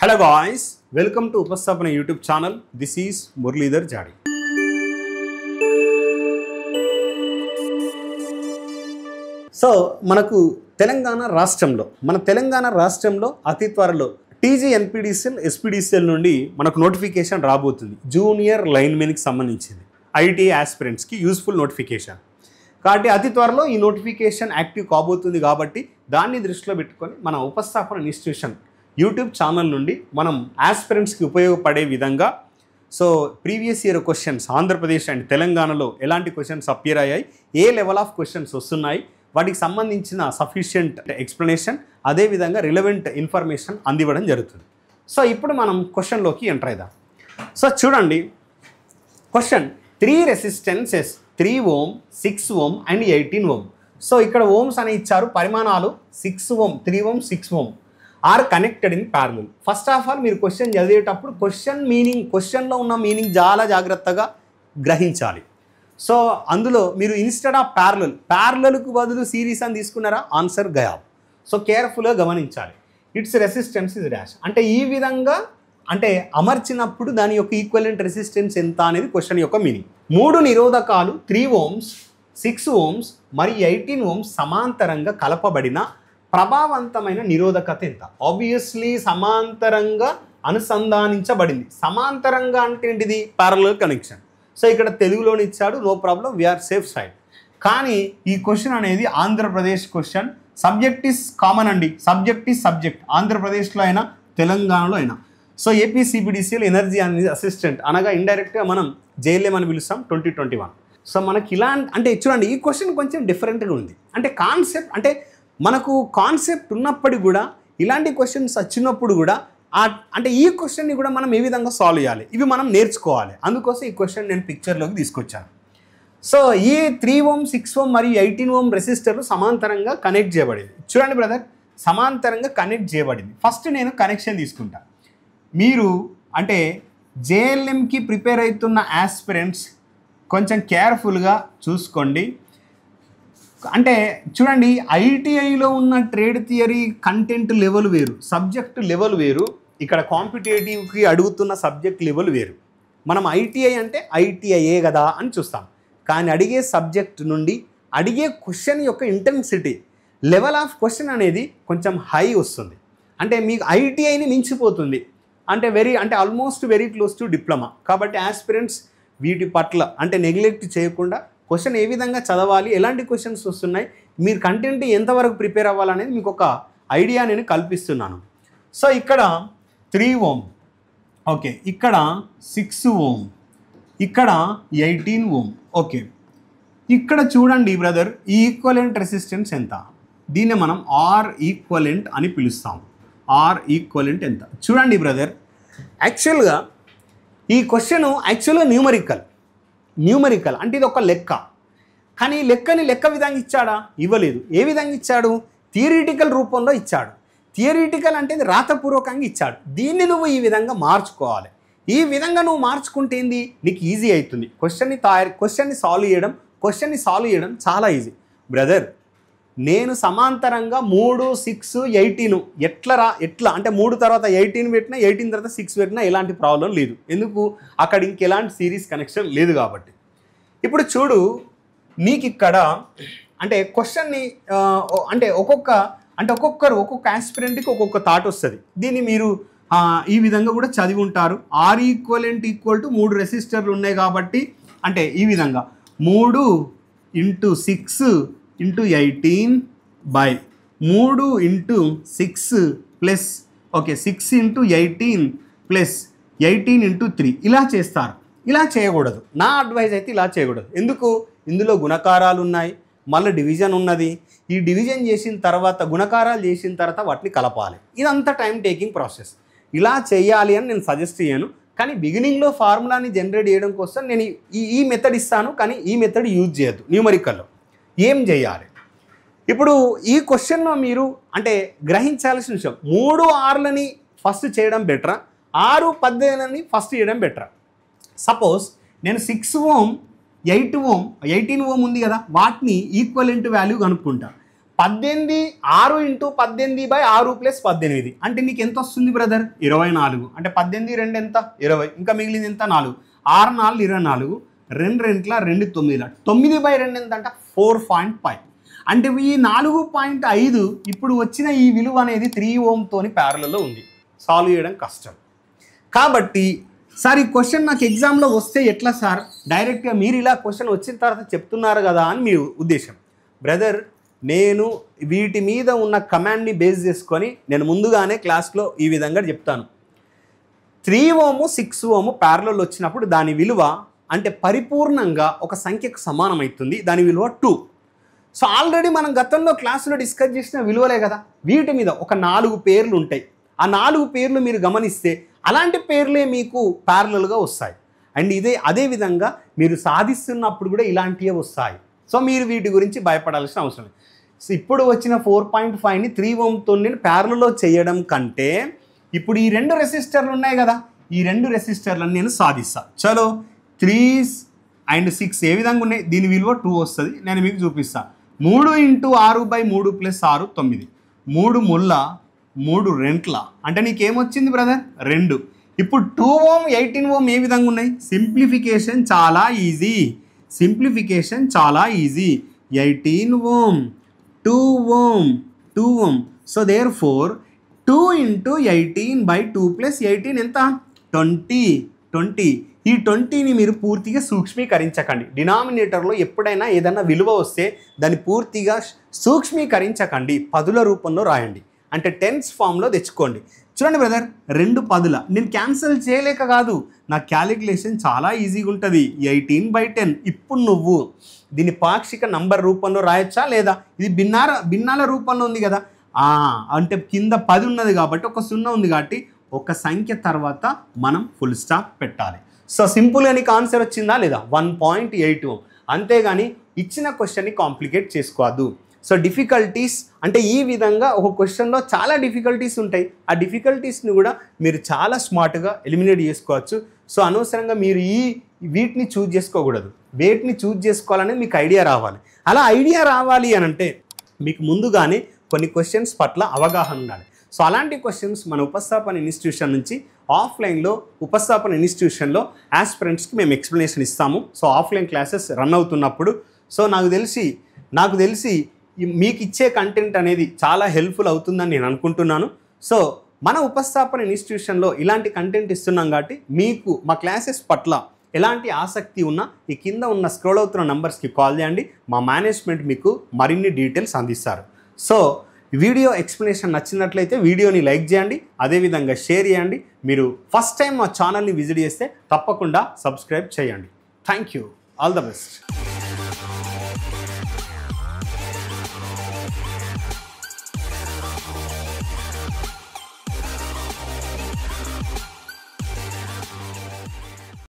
Hello guys, welcome to Upastapana YouTube channel. This is Muralidhar Jadi. So మనకు తెలంగాణ రాష్ట్రంలో అతి త్వరలో టీజీ ఎన్పీడీసీఎల్ ఎస్పీడీసీఎల్ నుండి మనకు నోటిఫికేషన్ రాబోతుంది. జూనియర్ లైన్మెన్కి సంబంధించింది ఐటీఐ ఆస్పిరెంట్స్కి యూస్ఫుల్ నోటిఫికేషన్. కాబట్టి అతి త్వరలో ఈ నోటిఫికేషన్ యాక్టివ్ కాబోతుంది. కాబట్టి దాన్ని దృష్టిలో పెట్టుకొని మన ఉపస్థాపన ఇన్స్టిట్యూషన్ యూట్యూబ్ ఛానల్ నుండి మనం ఆస్పిరెంట్స్కి ఉపయోగపడే విధంగా previous year questions Andhra Pradesh and తెలంగాణలో ఎలాంటి క్వశ్చన్స్ అపియర్ అయ్యాయి, ఏ లెవెల్ ఆఫ్ క్వశ్చన్స్ వస్తున్నాయి, వాటికి సంబంధించిన సఫిషియంట్ ఎక్స్ప్లెనేషన్, అదేవిధంగా రిలవెంట్ ఇన్ఫర్మేషన్ అందివ్వడం జరుగుతుంది. సో ఇప్పుడు మనం క్వశ్చన్లోకి ఎంటర్ అవుదాం. సో చూడండి, question 3 resistances 3 ohm, 6 ohm and 18 ohm. So ఇక్కడ ఓమ్స్ అని ఇచ్చారు, పరిమాణాలు 6 ohm, 3 ohm, 6 ohm are connected in parallel. First of all మీరు క్వశ్చన్ చదివేటప్పుడు క్వశ్చన్లో ఉన్న మీనింగ్ చాలా జాగ్రత్తగా గ్రహించాలి. సో అందులో మీరు ఇన్స్టెడ్ ఆఫ్ ప్యారలల్కు బదులు సిరీస్ అని తీసుకున్నారా, ఆన్సర్ గయాబ్. సో కేర్ఫుల్గా గమనించాలి. ఇట్స్ రెసిస్టెన్స్ ఇస్ డాష్ అంటే ఈ విధంగా అంటే అమర్చినప్పుడు దాని యొక్క ఈక్వలెంట్ రెసిస్టెన్స్ ఎంత అనేది క్వశ్చన్ యొక్క మీనింగ్. 3 నిరోధకాలు 3 ohms, 6 ohms మరియు 18 ohms సమాంతరంగా కలపబడిన ప్రభావవంతమైన నిరోధకత ఎంత? ఆబ్వియస్లీ సమాంతరంగా అనుసంధానించబడింది. సమాంతరంగా అంటే ఏంటిది? Parallel connection. సో ఇక్కడ తెలుగులోని ఇచ్చాడు, no problem, we're safe side. కానీ ఈ క్వశ్చన్ అనేది Andhra Pradesh question. Subject is common అండి, సబ్జెక్ట్ ఆంధ్రప్రదేశ్లో అయినా తెలంగాణలో అయినా. సో ఏపీసీబీడీసీఎల్ ఎనర్జీ అనేది అసిస్టెంట్ అనగా ఇండైరెక్ట్గా మనం జేఎల్ఎం అని పిలుస్తాం 2021. సో మనకి ఇలా అంటే చూడండి, ఈ క్వశ్చన్ కొంచెం డిఫరెంట్గా ఉంది. అంటే కాన్సెప్ట్ అంటే మనకు కాన్సెప్ట్ ఉన్నప్పటికీ కూడా ఇలాంటి క్వశ్చన్స్ వచ్చినప్పుడు కూడా అంటే ఈ క్వశ్చన్ని కూడా మనం ఏ విధంగా సాల్వ్ చేయాలి, ఇవి మనం నేర్చుకోవాలి. అందుకోసం ఈ క్వశ్చన్ నేను పిక్చర్లోకి తీసుకొచ్చాను. సో ఈ 3 ohm, 6 ohm మరియు 18 ohm రెసిస్టర్లు సమాంతరంగా కనెక్ట్ చేయబడింది. చూడండి బ్రదర్, సమాంతరంగా కనెక్ట్ చేయబడింది. ఫస్ట్ నేను కనెక్షన్ తీసుకుంటా. మీరు అంటే జేఎల్ఎంకి ప్రిపేర్ అవుతున్న ఆస్పిరెంట్స్ కొంచెం కేర్ఫుల్గా చూసుకోండి. అంటే చూడండి, ఐటీఐలో ఉన్న ట్రేడ్ థియరీ కంటెంట్ లెవెల్ వేరు, సబ్జెక్ట్ లెవెల్ వేరు. ఇక్కడ కాంపిటేటివ్కి అడుగుతున్న సబ్జెక్ట్ లెవెల్ వేరు. మనం ఐటీఐ అంటే ఐటీఐఏ కదా అని చూస్తాం. కానీ అడిగే సబ్జెక్ట్ నుండి అడిగే క్వశ్చన్ యొక్క ఇంటెన్సిటీ లెవెల్ ఆఫ్ క్వశ్చన్ అనేది కొంచెం హై వస్తుంది. అంటే మీకు ఐటీఐని మించిపోతుంది. అంటే almost very close to diploma. కాబట్టి ఆస్పిరెంట్స్ వీటి పట్ల అంటే నెగ్లెక్ట్ చేయకుండా క్వశ్చన్ ఏ విధంగా చదవాలి, ఎలాంటి క్వశ్చన్స్ వస్తున్నాయి, మీరు కంటెంట్ ఎంతవరకు ప్రిపేర్ అవ్వాలనేది మీకు ఒక ఐడియా నేను కల్పిస్తున్నాను. సో ఇక్కడ 3 ohm, ఓకే, ఇక్కడ 6 ohm, ఇక్కడ 18 ohm. ఓకే, ఇక్కడ చూడండి బ్రదర్, ఈ ఈక్వలెంట్ రెసిస్టెన్స్ ఎంత? దీన్ని మనం ఆర్ ఈక్వలెంట్ అని పిలుస్తాం. ఆర్ ఈక్వలెంట్ ఎంత? చూడండి బ్రదర్, యాక్చువల్గా ఈ క్వశ్చన్ యాక్చువల్గా న్యూమరికల్ అంటే ఇది ఒక లెక్క. కానీ లెక్కని లెక్క విధంగా ఇచ్చాడా? ఇవ్వలేదు. ఏ విధంగా ఇచ్చాడు? థియరిటికల్ రూపంలో ఇచ్చాడు. థియరిటికల్ అంటే ఇది రాతపూర్వకంగా ఇచ్చాడు. దీన్ని నువ్వు ఈ విధంగా మార్చుకోవాలి. ఈ విధంగా నువ్వు మార్చుకుంటే ఏంది, నీకు ఈజీ అవుతుంది క్వశ్చన్ని సాల్వ్ చేయడం చాలా ఈజీ. బ్రదర్, నేను సమాంతరంగా 3, 6, 18 ఎట్లా అంటే 3 తర్వాత 18 పెట్టినా, 18 తర్వాత 6 పెట్టినా ఎలాంటి ప్రాబ్లం లేదు. ఎందుకు? అక్కడ ఇంకెలాంటి సిరీస్ కనెక్షన్ లేదు కాబట్టి. ఇప్పుడు చూడు, నీకు ఇక్కడ అంటే క్వశ్చన్ని అంటే ఒక్కొక్క ఆస్పిరెంట్కి ఒక్కొక్క థాట్ వస్తుంది. దీన్ని మీరు ఈ విధంగా కూడా చదివి ఉంటారు. ఆర్ ఈక్వలెంట్ ఈక్వల్ టు 3 రెసిస్టర్లు ఉన్నాయి కాబట్టి అంటే ఈ విధంగా 3 × 6 × 18 బై 3 × 6 ప్లస్ 6 × 18 ప్లస్ 18 × 3 ఇలా చేస్తారు. ఇలా చేయకూడదు. నా అడ్వైజ్ అయితే ఇలా చేయకూడదు. ఎందుకు? ఇందులో గుణకారాలు ఉన్నాయి, మళ్ళీ డివిజన్ ఉన్నది. ఈ డివిజన్ చేసిన తర్వాత గుణకారాలు చేసిన తర్వాత వాటిని కలపాలి. ఇదంతా టైం టేకింగ్ ప్రాసెస్. ఇలా చేయాలి అని నేను సజెస్ట్ చేయను. కానీ బిగినింగ్లో ఫార్ములాని జనరేట్ చేయడం కోసం నేను ఈ మెథడ్ ఇస్తాను. కానీ ఈ మెథడ్ యూజ్ చేయొద్దు. న్యూమరికల్లో ఏం చేయాలి? ఇప్పుడు ఈ క్వశ్చన్లో మీరు అంటే గ్రహించాల్సిన విషయం, 3 6లని ఫస్ట్ చేయడం బెటరా, 6 18లని ఫస్ట్ చేయడం బెటరా? సపోజ్ నేను 6 ohm 8 ohm 18 ohm ఉంది కదా, వాటిని ఈక్వలెంట్ వాల్యూ కనుక్కుంటా. 18 6 ఇంటూ 18/6 ప్లస్ 18 అంటే నీకు ఎంత వస్తుంది బ్రదర్? 24. అంటే 18 2 ఎంత? 20. ఇంకా మిగిలింది ఎంత? 4. 6 4 24. 2 2 2 9/2 ఎంత అంట? 4.5. అంటే ఈ 4.5 ఇప్పుడు వచ్చిన ఈ విలువ అనేది 3 ఓంతోని ప్యారలలో ఉంది. సాల్వ్ చేయడం కష్టం. కాబట్టి సార్ ఈ క్వశ్చన్ నాకు ఎగ్జామ్లో వస్తే ఎట్లా సార్? డైరెక్ట్గా మీరు ఇలా క్వశ్చన్ వచ్చిన తర్వాత చెప్తున్నారు కదా అని మీ ఉద్దేశం. బ్రదర్, నేను వీటి మీద ఉన్న కమాండ్ని బేస్ చేసుకొని నేను ముందుగానే క్లాస్లో ఈ విధంగా చెప్తాను. 3 ఓము 6 ఓము ప్యారలల్ వచ్చినప్పుడు దాని విలువ అంటే పరిపూర్ణంగా ఒక సంఖ్యకు సమానమవుతుంది. దాని విలువ 2. సో ఆల్రెడీ మనం గతంలో క్లాసులో డిస్కస్ చేసిన విలువలే కదా. వీటి మీద ఒక 4 పేర్లు ఉంటాయి. ఆ 4 పేర్లు మీరు గమనిస్తే అలాంటి పేర్లే మీకు ప్యారలల్గా వస్తాయి. అండ్ అదేవిధంగా మీరు సాధిస్తున్నప్పుడు కూడా ఇలాంటివే వస్తాయి. సో మీరు వీటి గురించి భయపడాల్సిన అవసరం లేదు. సో ఇప్పుడు వచ్చిన 4.5ని 3 ఓంతో నేను ప్యారలలో చేయడం కంటే ఇప్పుడు ఈ 2 రెసిస్టర్లు ఉన్నాయి కదా, ఈ 2 రెసిస్టర్లను నేను సాధిస్తాను. చలో 3 అండ్ 6 ఏ విధంగా ఉన్నాయి? దీని విలువ 2 వస్తుంది. నేను మీకు చూపిస్తాను. 3 × 6/3 + 6 9. 3 ముళ్ళ 3 రెంట్ల అంటే నీకేమొచ్చింది బ్రదర్? 2. ఇప్పుడు 2 ఓం 18 ఓం ఏ విధంగా ఉన్నాయి? సింప్లిఫికేషన్ చాలా easy. 18 ohm 2 ohm. So there four 2 × 18/2 + 18 ఎంత? 20. ఈ 20ని మీరు పూర్తిగా సూక్ష్మీకరించకండి. డినామినేటర్లో ఎప్పుడైనా ఏదైనా విలువ వస్తే దాన్ని పూర్తిగా సూక్ష్మీకరించకండి. పదుల రూపంలో రాయండి. అంటే టెన్స్ ఫామ్లో తెచ్చుకోండి. చూడండి బ్రదర్, 2 10ల నేను క్యాన్సిల్ చేయలేక కాదు, నా క్యాలిక్యులేషన్ చాలా ఈజీగా ఉంటుంది. 18/10. ఇప్పుడు నువ్వు దీన్ని పాక్షిక నంబర్ రూపంలో రాయొచ్చా లేదా? ఇది భిన్నాల రూపంలో ఉంది కదా. అంటే కింద 10 ఉన్నది కాబట్టి ఒక 0 ఉంది కాబట్టి ఒక సంఖ్య తర్వాత మనం ఫుల్ స్టాప్ పెట్టాలి. సో సింపుల్గా నీకు ఆన్సర్ వచ్చిందా లేదా? 1.8 అంతేగాని ఇచ్చిన క్వశ్చన్ని కాంప్లికేట్ చేసుకోవద్దు. సో డిఫికల్టీస్ అంటే ఈ విధంగా ఒక క్వశ్చన్లో చాలా డిఫికల్టీస్ ఉంటాయి. ఆ డిఫికల్టీస్ని కూడా మీరు చాలా స్మార్ట్గా ఎలిమినేట్ చేసుకోవచ్చు. సో అనవసరంగా మీరు వీటిని చూజ్ చేసుకోకూడదు. వేటిని చూజ్ చేసుకోవాలని మీకు ఐడియా రావాలి. అలా ఐడియా రావాలి అని అంటే మీకు ముందుగానే కొన్ని క్వశ్చన్స్ పట్ల అవగాహన ఉండాలి. సో అలాంటి క్వశ్చన్స్ మన ఉపస్థాపన ఇన్స్టిట్యూషన్ నుంచి ఆఫ్లైన్లో ఉపస్థాపన ఇన్స్టిట్యూషన్లో ఆస్పిరెంట్స్కి మేము ఎక్స్ప్లెనేషన్ ఇస్తాము. సో ఆఫ్లైన్ క్లాసెస్ రన్ అవుతున్నప్పుడు సో నాకు తెలిసి మీకు ఇచ్చే కంటెంట్ అనేది చాలా హెల్ప్ఫుల్ అవుతుందని నేను అనుకుంటున్నాను. సో మన ఉపస్థాపన ఇన్స్టిట్యూషన్లో ఇలాంటి కంటెంట్ ఇస్తున్నాం కాబట్టి మీకు మా క్లాసెస్ పట్ల ఎలాంటి ఆసక్తి ఉన్నా ఈ కింద ఉన్న స్క్రోల్ అవుతున్న నంబర్స్కి కాల్ చేయండి. మా మేనేజ్మెంట్ మీకు మరిన్ని డీటెయిల్స్ అందిస్తారు. సో వీడియో ఎక్స్ప్లెనేషన్ నచ్చినట్లయితే వీడియోని లైక్ చేయండి, అదేవిధంగా షేర్ చేయండి. మీరు ఫస్ట్ టైం మా ఛానల్ని విజిట్ చేస్తే తప్పకుండా సబ్స్క్రైబ్ చేయండి. Thank you. All the best.